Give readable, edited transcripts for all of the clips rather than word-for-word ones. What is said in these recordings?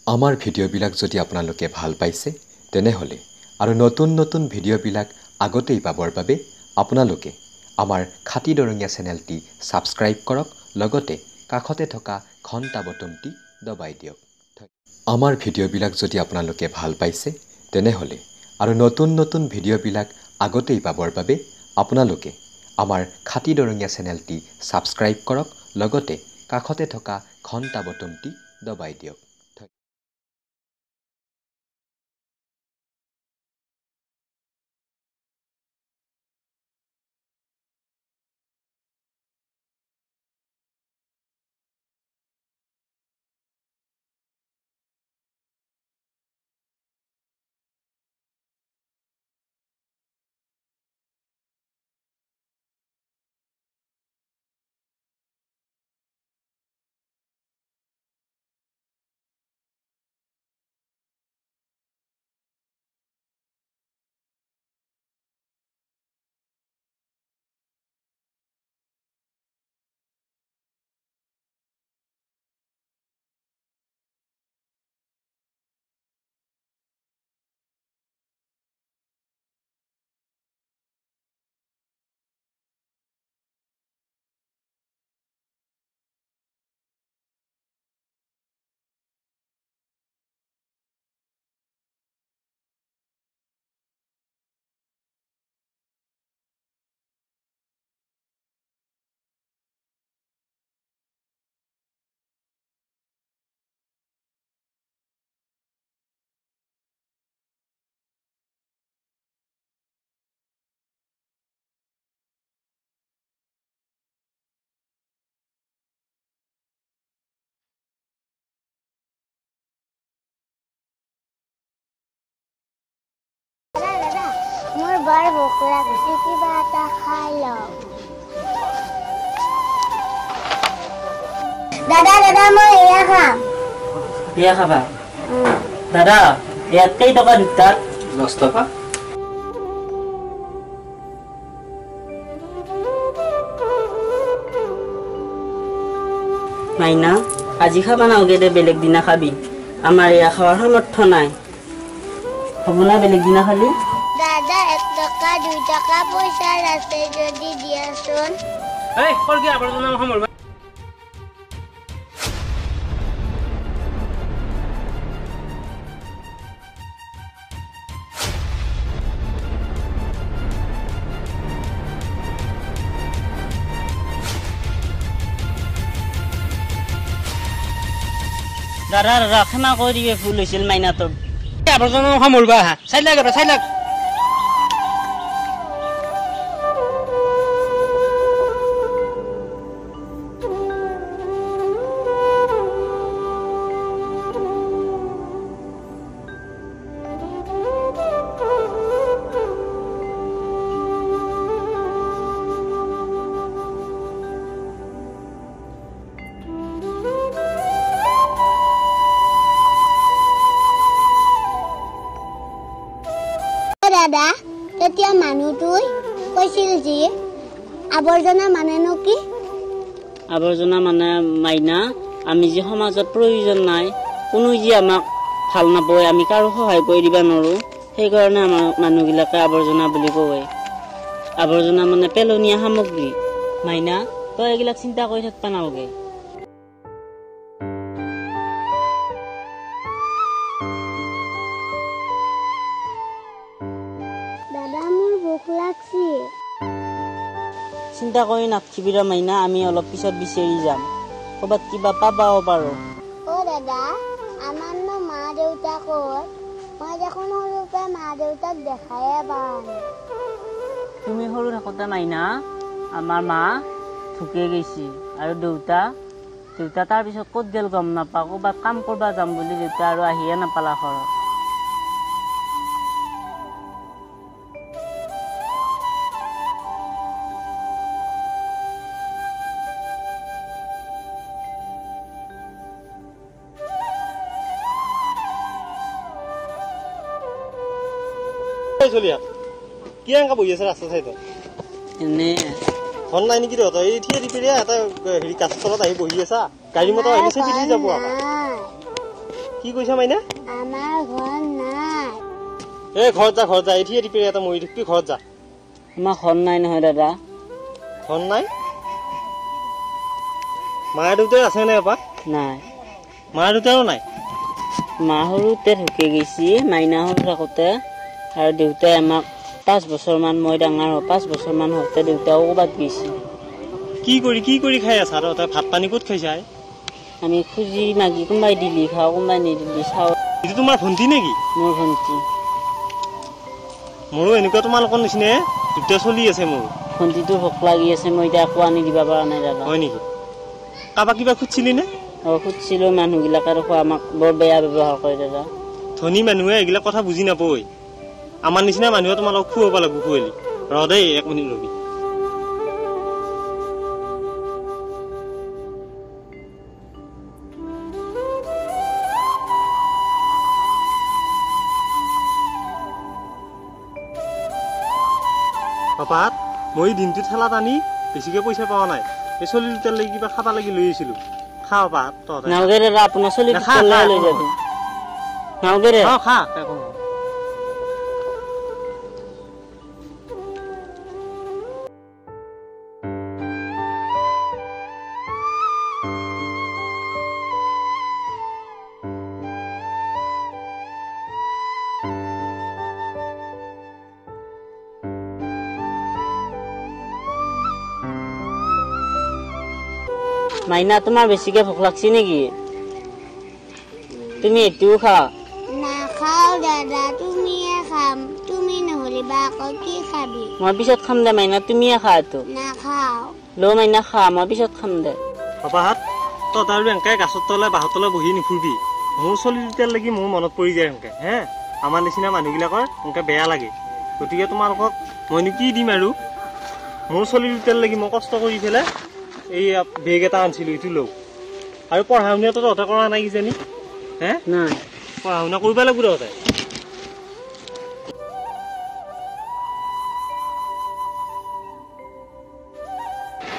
আমাৰ ভিডিঅ'বিলাক যদি আপোনালোকে ভাল পাইছে তেনেহ'লে আৰু নতুন ভিডিঅ'বিলাক আগতেই পাবৰ বাবে আপোনালোকে আমাৰ খাতি দৰঙীয়া চেনেলটি ছাবস্ক্ৰাইব কৰক লগতে কাষতে থকা ঘণ্টা বটনটি দবাই দিয়ক আমাৰ ভিডিঅ'বিলাক যদি আপোনালোকে ভাল পাইছে তেনেহ'লে আৰু নতুন ভিডিঅ'বিলাক আগতেই পাবৰ বাবে আপোনালোকে আমাৰ খাতি দৰঙীয়া চেনেলটি ছাবস্ক্ৰাইব কৰক লগতে কাষতে থকা ঘণ্টা বটনটি দবাই দিয়ক মোৰ বৰ ভোক লাগিছে কিবা এটা খাই লওঁ দাদা মই এয়া খাম এয়া খাবা দাদা ইয়াত কেই টকা দুটাত 10 টকা মাইনা আজি খাবা নাওগে দে বেলেগ দিনা খাবি আমাৰ এয়া খাৱাৰ সামৰ্থ্য নাই হ'ব না বেলেগ দিনা খালি দাদা 1 টকা 2 টকা পইচা আছে যদি দিয়াচোন এই কৰ কি আবৰ্জনা সমৰবা দাদা ক্ষমা কৰি দিবে ভুল হৈছিল মাইনাটোৰ আবৰ্জনা সমৰবা চাই লাগ দাদা তেতিয়া মানুহটোই কৈছিল যে আবৰ্জনা মানেনো কি আবৰ্জনা মানে মাইনা আমি যে সমাজত প্ৰয়োজন নাই কোনো যে আমাক ভাল নাপায় আমি কাৰো সহায় কৰি দিবা নৰো সেইকাৰণে আমাৰ মানুহবিলাকে আবৰ্জনা বুলি কয় আবৰ্জনা মানে পেলনীয়া সামগ্ৰী মাইনা তই এইবিলাক চিন্তা কৰি থাকবা নালাগে চিন্তা কৰি নাথাকিবি ৰ মাইনা আমি অলপ পিছত বিচাৰি যাম ক'বাত কিবা পাবাও পাৰো দাদা আমাৰ মা দেউতা ক'ত মই দেখোন সৰুৰ পৰা মা দেউতাক দেখায়ে পাওঁ তুমি সৰু থাকোঁতে মাইনা আমাৰ মা ঢুকে গৈছি আৰু দেউতা তাৰ পিছত ক'ত গেল গম নাপাওঁ ক'বাত কাম কৰবা যাম বুলি দেউতা আৰু আহিয়ে নাপালা ঘৰত চলিয়া কি আঙ্কা বহি আছে ৰাস্তা চাইড এনে হল নাই নেকি তহঁত এই থিয়ে দি পিনে এটা হেৰি কাছ তলত আহি বহি আছা গাড়ী মটৰ আহিলে চেপি দি যাব আকৌ কি কৈছা মাইনা আমাৰ ঘৰ নাই এই ঘৰত যা এই থিয়েৰি এটা মৰি থাকি ঘৰত যা আমাৰ ঘৰ নাই নহয় দাদা ঘৰ নাই মা দেউতাই আছে নে আপা নাই মা দেউতাও নাই মা সৰুতে ঢুকি গৈছে মাইনা সৰু থাকোঁতে আৰু দেউতাই আমাক 5 বছৰমান মই ডাঙৰ হওঁ 5 বছৰমান হওঁতে দেউতাও ক'ৰবাত গৈছে কি কৰি খাই আছা আৰু তই ভাত পানী ক'ত খাইছা আমি খুজি মাগি কোনোবাই দিলি খাওঁ কোনোবাই নিদিলি চাওঁ এইটো তোমাৰ ভণ্টি নেকি মোৰ ভণ্টি মোৰো এনেকুৱা তোমালোকৰ নিচিনাই দুটা চলি আছে মোৰ ভণ্টিটো ভোক লাগি আছে মই এতিয়া একো আনি দিব পৰা নাই দাদা হয় নেকি কাৰোবাক কিবা খুজিছিলি নে খুজিছিলোঁ মানুহবিলাকে আৰু আমাক বৰ বেয়া ব্যৱহাৰ কৰে দাদা ধনী মানুহে এইবিলাক কথা বুজি নাপায় আমাৰ নিচিনা মানুহে তোমালোকক খুৱাব লাগিব খুৱালি ৰ দেই 1 মিনিট ৰবি পাপা মই দিনটো ঠেলাত আনি বেছিকৈ পইচা পোৱা নাই এই চলি দুটাৰ লাগি কিবা খাব লাগি লৈ আহিছিলোঁ খা পাপা তহঁতে নাওগে দাদা আপোনাৰ চলি খা, খা, লৈ যাব নাওগে ৰে খা মাইনা তোমাৰ বেছিকে ভোক লাগছে নেকি তুমি এইটোও খা নাখাওঁ দাদা তুমিয়ে খাম তুমি নহ'লে বা আকৌ কি খাবি মই পিছত খাম দে মাইনা তুমিয়ে খা এইটো নাখাওঁ ল মাইনা খা মই পিছত খাম দে পাপাহাত তহঁত আৰু এনেকৈ গাছৰ তলে বাঁহৰ তলে বহি নুফুৰিবি মোৰ চলি দুটাৰ লাগি মোৰ মনত পৰি যায় এনেকৈ হে আমাৰ নিচিনা মানুহবিলাকৰ এনেকৈ বেয়া লাগে গতিকে তোমালোকক মইনো কি দিম আৰু মোৰ চলি দুটাৰ লাগি মই কষ্ট কৰি পেলাই এই বেগ এটা আনিছিলোঁ এইটো লওঁ আৰু পঢ়া শুনাটো তহঁতে কৰা নাই কিজানি হে নাই পঢ়া শুনা কৰিব লাগিব তহঁতে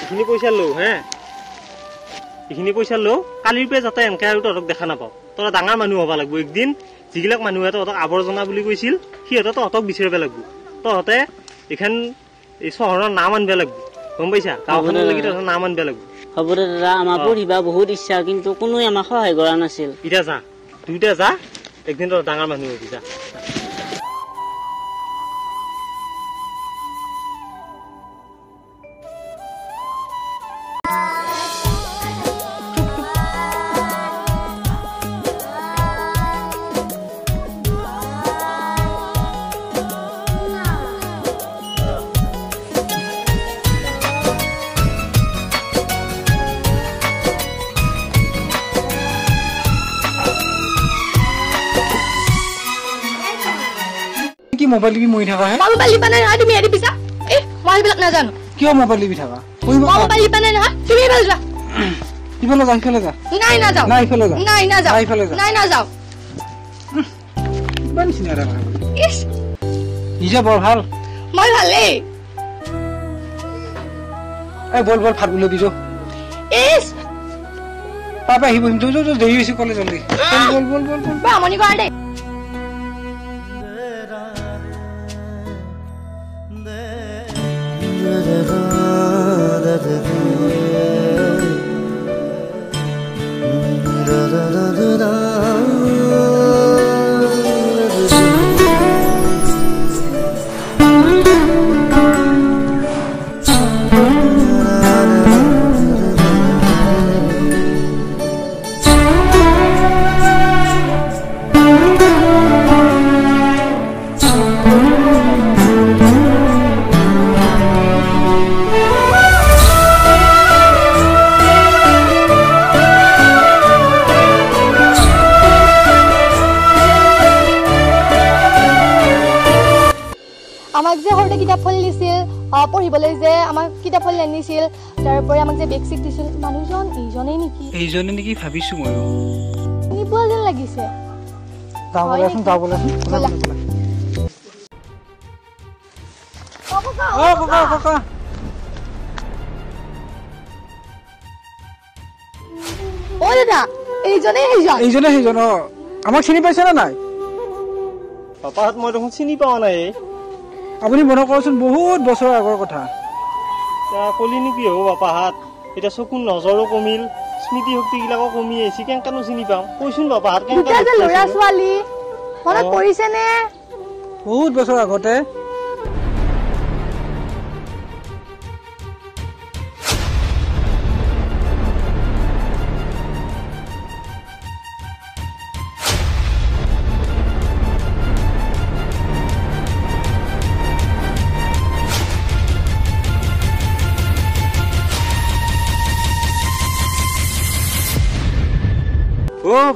এইখিনি পইচা লওঁ হে এইখিনি পইচা লওঁ কালিৰ পৰা যাতে এনেকৈ আৰু তহঁতক দেখা নাপাওঁ তহঁতে ডাঙৰ মানুহ হ'ব লাগিব একদিন যিবিলাক মানুহে তহঁতক আৱৰ্জনা বুলি কৈছিল সিহঁতে তহঁতক বিচাৰিব লাগিব তহঁতে এইখন এই চহৰৰ নাম আনিব লাগিব গম পাইছা গাঁওখনৰ লাগি তহঁতৰ নাম আনিব লাগিব হ'ব দে দাদা আমাৰ পঢ়িবা বহুত ইচ্ছা কিন্তু কোনোৱে আমাক সহায় কৰা নাছিল এতিয়া যা দুইটা যা একদিন তহঁত ডাঙৰ মানুহ হবি যা কি মোবাইল কি মই থাকা হে মোবাইল লিপা নাই নহয় তুমি এৰি পিছা এ মই এইবিলাক নাজানো কিয় মোবাইল লিপি থাকা মোবাইল লিপা নাই নহয় তুমি এইফালে যোৱা ইফালে যা ইফালে যা নাই নাযাও নাই ইফালে যা নাই নাযাও নাই ইফালে যা নাই নাযাও ইমান চিনাৰা কথা ইস নিজে বৰ ভাল মই ভালেই এই বল বল ভাত ওলাবি যো ইস পাপা আহিব যো যো যো দেৰি হৈছে কলে জলদি বল বল বল বল বৰ আমনি কৰা দেই আমাক যে সৰুতে কিতাপ ফল দিছিল পঢ়িবলৈ যে আমাক কিতাপ ফল আনিছিল তাৰোপৰি আমাক যে বেগ চিক দিছিল মানুহজন এইজনেই নেকি এইজনে নেকি ভাবিছো মই নিপুৱা যেন লাগিছে যাবলাচোন যাবলাচোন ব'লা। অ ককা ককা অ দাদা এইজনেই সেইজন এইজনে সেইজন আমাক চিনি পাইছে না নাই পাপাহাত মই দেখোন চিনি পোৱা নাই আপুনি মনত কৰকচোন বহুত বছৰৰ আগৰ কথা কলিনো কি হ'ব পাপাহাত এতিয়া চকুৰ নজৰো কমিল স্মৃতি শক্তিবিলাকো কমি আহিছে কেনেকানো চিনি পাওঁ কৈছোন পাপাহাত দুটা যে ল'ৰা ছোৱালী মনত পৰিছে নে বহুত বছৰ আগতে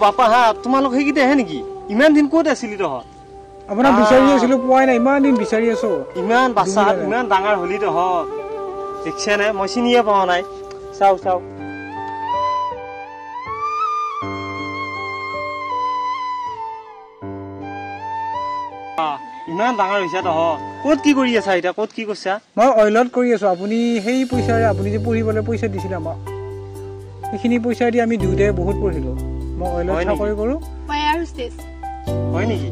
বাপাহাত তোমালোক সেইকেইটা আহে নেকি ইমান দিন ক'ত আছিলি তহঁত আপোনাক বিচাৰি আছিলো পোৱাই নাই ইমান দিন বিচাৰি আছো ইমান বাচ্চাহাত ইমান ডাঙৰ হলি তহঁত দেখিছে নে মই চিনিয়ে পোৱা নাই চাও চাও ইমান ডাঙৰ হৈছে তহঁত ক'ত কি কৰি আছা এতিয়া ক'ত কি কৰিছা মই অইলত কৰি আছো আপুনি সেই পইচাৰে আপুনি যে পঢ়িবলৈ পইচা দিছিলে আমাক সেইখিনি পইচা দি আমি দুয়োটাই বহুত পঢ়িলো মই অইলত চাকৰি কৰো হয় নেকি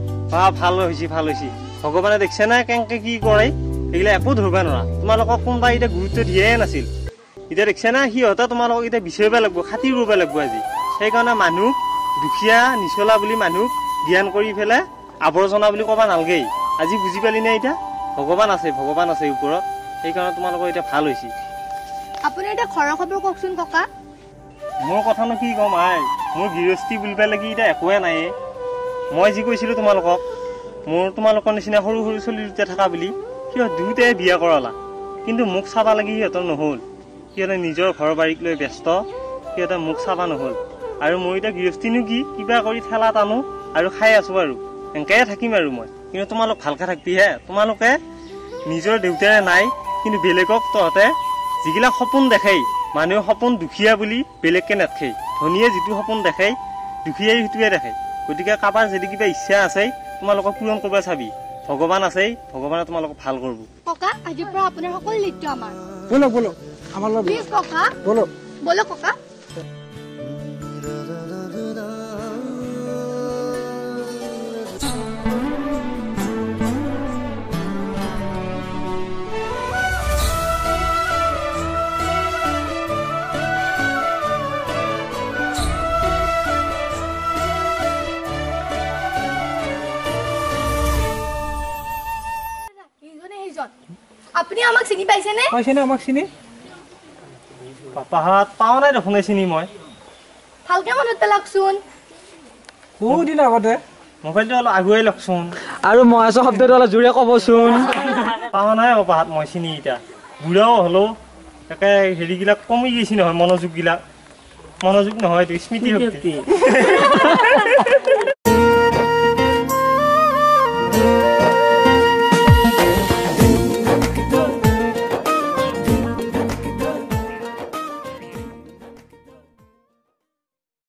ভাল হৈছে ভাল হৈছে ভগৱানে দেখিছে না কেনেকে কি কৰে এইগিলা একো ধৰিব নোৱাৰা তোমালোকক কোনোবা এতিয়া গুৰুত্ব দিয়াই নাছিল এতিয়া দেখিছে না সিহঁতে তোমালোকক এতিয়া বিচাৰিব লাগিব খাতিৰ কৰিব লাগিব আজি সেইকাৰণে মানুহ দুখীয়া নিচলা বুলি মানুহ জ্ঞান কৰি পেলাই আৱৰ্জনা বুলি ক'ব নালাগেই আজি বুজি পালি নে এতিয়া ভগৱান আছে ওপৰত সেইকাৰণে তোমালোকৰ এতিয়া ভাল হৈছে আপুনি এটা ঘৰৰ খবৰ কওকচোন ককা মোৰ কথানো কি ক'ম আই মোৰ গৃহস্থী বুলি পেলাই কি এতিয়া একোৱে নাই মই যি কৈছিলো তোমালোকক মোৰ তোমালোকৰ নিচিনা সৰু সৰু চলি দুটা থকা বুলি সিহঁত দুয়োটাই বিয়া কৰালা কিন্তু মোক চাবা লাগি সিহঁতৰ নহ'ল সিহঁতে নিজৰ ঘৰ বাৰীক লৈ ব্যস্ত সিহঁতে মোক চাবা নহ'ল আৰু মই এতিয়া গৃহস্থীনো কি কিবা কৰি ঠেলা টানো আৰু খাই আছো আৰু এনেকৈ থাকিম আৰু মই কিন্তু তোমালোক ভালকৈ থাকিবি হে তোমালোকে নিজৰ দেউতাৰে নাই কিন্তু বেলেগক তহঁতে যিগিলাক সপোন দেখাই মানুহে সপোন দুখীয়া বুলি বেলেগকৈ নাথাকে ধনীয়ে যিটো সপোন দেখাই দুখীয়াই সেইটোৱে দেখায় গতিকে কাৰোবাৰ যদি কিবা ইচ্ছা আছে তোমালোকক পূৰণ কৰিব চাবি ভগৱান আছে ভগৱানে তোমালোকক ভাল কৰিব ককা আজিৰ পৰা আপোনাৰ সকলো নৃত্য আমাৰ বলক বলক আমাৰ লগত প্লিজ ককা বলক বলক ককা আপুনি আমাক চিনি পাইছেনে পাইছেনে আমাক চিনি পাপাহাত পাওঁ নাই দেখোন চিনি মই ভালকে মনত পেলাকচোন বহুত দিন আগতে মোবাইলটো অলপ আগুৱাই লওকচোন আৰু মই আছো শব্দটো অলপ জোৰে ক'বচোন পাওঁ নাই পাপাহাত মই চিনি এতিয়া বুঢ়াও হ'লেও তাকে হেৰিবিলাক কমি গৈছে নহয় মনোযোগ নহয় স্মৃতি শক্তি